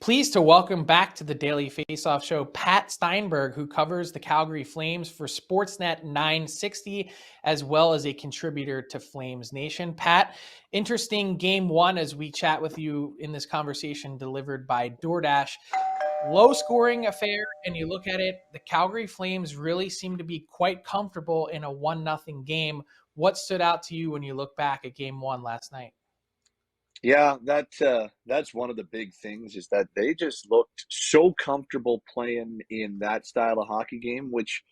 Pleased to welcome back to the Daily Faceoff Show Pat Steinberg, who covers the Calgary Flames for Sportsnet 960, as well as a contributor to Flames Nation. Pat, interesting game one as we chat with you in this conversation delivered by DoorDash. Low scoring affair, and you look at it, the Calgary Flames really seem to be quite comfortable in a 1-0 game. What stood out to you when you look back at game one last night? Yeah, that's one of the big things is that they just looked so comfortable playing in that style of hockey game, which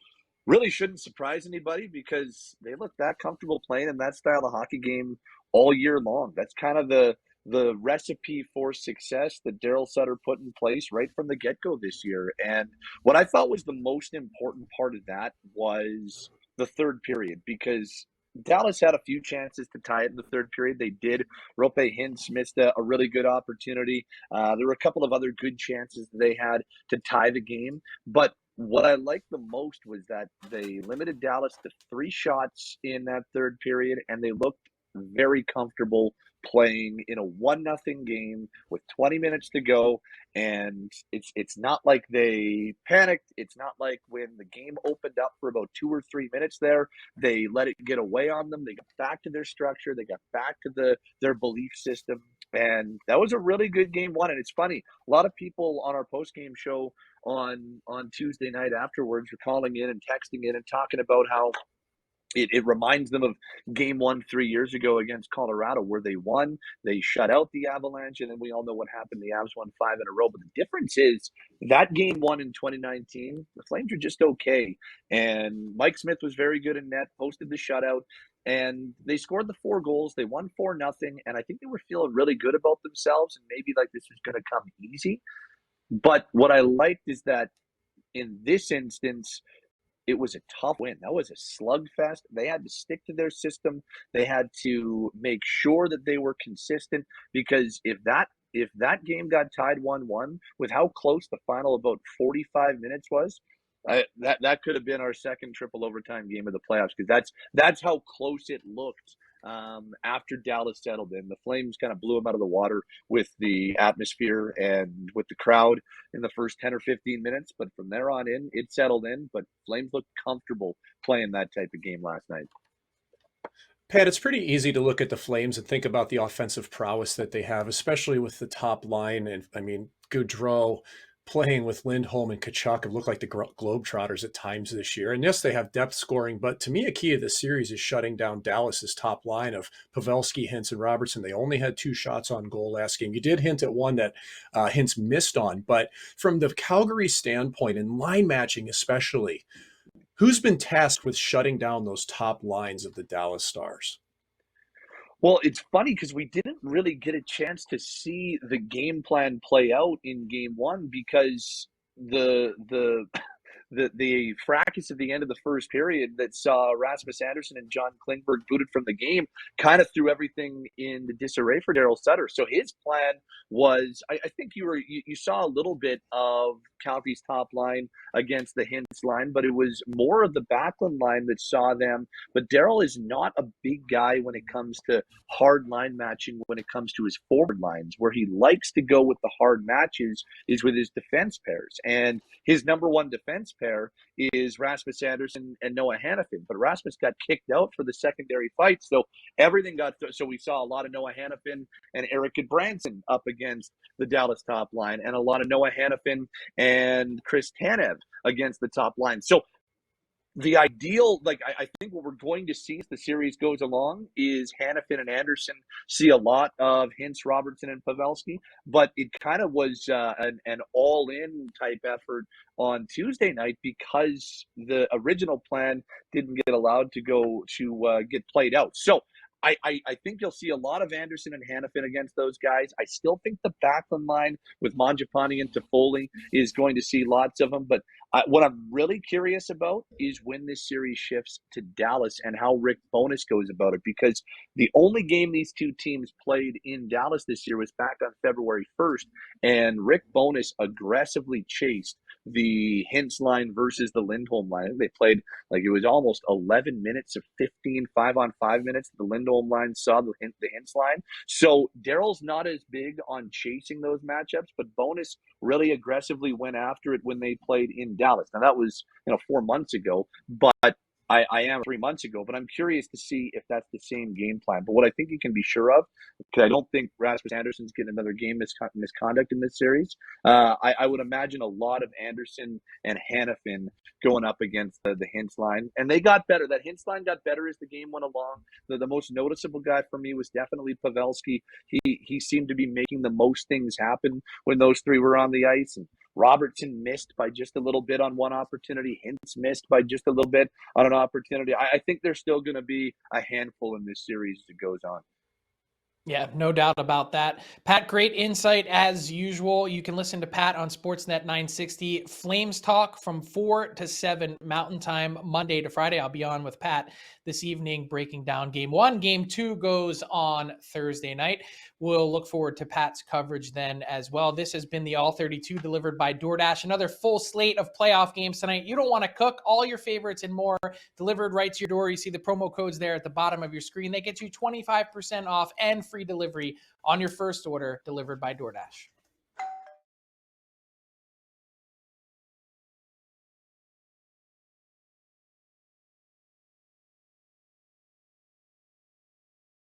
really shouldn't surprise anybody because they look that comfortable playing in that style of hockey game all year long. That's kind of the recipe for success that Daryl Sutter put in place right from the get-go this year. And what I thought was the most important part of that was the third period because Dallas had a few chances to tie it in the third period. They did. Rope Hintz missed a really good opportunity. There were a couple of other good chances that they had to tie the game. But what I liked the most was that they limited Dallas to 3 shots in that third period, and they looked very comfortable playing in a 1-0 game with 20 minutes to go. And it's not like they panicked. It's not like when the game opened up for about 2 or 3 minutes there, they let it get away on them. They got back to their structure. They got back to their belief system. And that was a really good game one. And it's funny, a lot of people on our post-game show on Tuesday night afterwards were calling in and texting in and talking about how it reminds them of game one 3 years ago against Colorado, where they won, they shut out the Avalanche, and then we all know what happened. The Avs won 5 in a row. But the difference is that game one in 2019, the Flames are just okay. And Mike Smith was very good in net, posted the shutout, and they scored the 4 goals. They won 4-0, and I think they were feeling really good about themselves, and maybe like this was going to come easy. But what I liked is that in this instance, it was a tough win. That was a slugfest. They had to stick to their system. They had to make sure that they were consistent because if that game got tied 1-1 with how close the final about 45 minutes was, that could have been our second triple overtime game of the playoffs because that's how close it looked. After Dallas settled in, the Flames kind of blew them out of the water with the atmosphere and with the crowd in the first 10 or 15 minutes. But from there on in, it settled in. But Flames looked comfortable playing that type of game last night. Pat, it's pretty easy to look at the Flames and think about the offensive prowess that they have, especially with the top line. And I mean, Gaudreau playing with Lindholm and Tkachuk have looked like the Globetrotters at times this year. And yes, they have depth scoring, but to me, a key of the series is shutting down Dallas's top line of Pavelski, Hintz, and Robertson. They only had 2 shots on goal last game. You did hint at one that Hintz missed on, but from the Calgary standpoint and line matching especially, who's been tasked with shutting down those top lines of the Dallas Stars? Well, it's funny because we didn't really get a chance to see the game plan play out in game one because the fracas at the end of the first period that saw Rasmus Anderson and John Klingberg booted from the game kind of threw everything in the disarray for Daryl Sutter. So his plan was, I think you saw a little bit of Calgary's top line against the Hintz line, but it was more of the Backlund line that saw them. But Daryl is not a big guy when it comes to hard line matching, when it comes to his forward lines. Where he likes to go with the hard matches is with his defense pairs. And his number one defense pair is Rasmus Anderson and Noah Hannafin. But Rasmus got kicked out for the secondary fight, so everything got so we saw a lot of Noah Hannafin and Eric Goodbranson up against the Dallas top line, and a lot of Noah Hannafin and Chris Tanev against the top line. So the ideal, I think what we're going to see as the series goes along is Hannafin and Anderson see a lot of Hintz, Robertson, and Pavelski, but it kind of was an all-in type effort on Tuesday night because the original plan didn't get allowed to go to get played out. So I think you'll see a lot of Anderson and Hannafin against those guys. I still think the Backlund line with Mangiapane and Toffoli is going to see lots of them. But what I'm really curious about is when this series shifts to Dallas and how Rick Bowness goes about it. Because the only game these two teams played in Dallas this year was back on February 1st. And Rick Bowness aggressively chased the Hintz line versus the Lindholm line. They played like it was almost 11 minutes of 15 5-on-5 minutes. The Lindholm line saw the Hintz line. So Daryl's not as big on chasing those matchups, but Bonus really aggressively went after it when they played in Dallas. Now that was 4 months ago, but I am 3 months ago, but I'm curious to see if that's the same game plan. But what I think you can be sure of, because I don't think Rasmus Anderson's getting another game misconduct in this series, I would imagine a lot of Anderson and Hannafin going up against the Hintz line. And they got better. That Hintz line got better as the game went along. The most noticeable guy for me was definitely Pavelski. He seemed to be making the most things happen when those three were on the ice. And Robertson missed by just a little bit on one opportunity. Hintz missed by just a little bit on an opportunity. I think there's still going to be a handful in this series as it goes on. Yeah, no doubt about that. Pat, great insight as usual. You can listen to Pat on Sportsnet 960. Flames talk from 4 to 7 Mountain Time, Monday to Friday. I'll be on with Pat this evening breaking down Game 1. Game 2 goes on Thursday night. We'll look forward to Pat's coverage then as well. This has been the All 32 delivered by DoorDash. Another full slate of playoff games tonight. You don't want to cook. All your favorites and more delivered right to your door. You see the promo codes there at the bottom of your screen. They get you 25% off and free delivery on your first order delivered by DoorDash.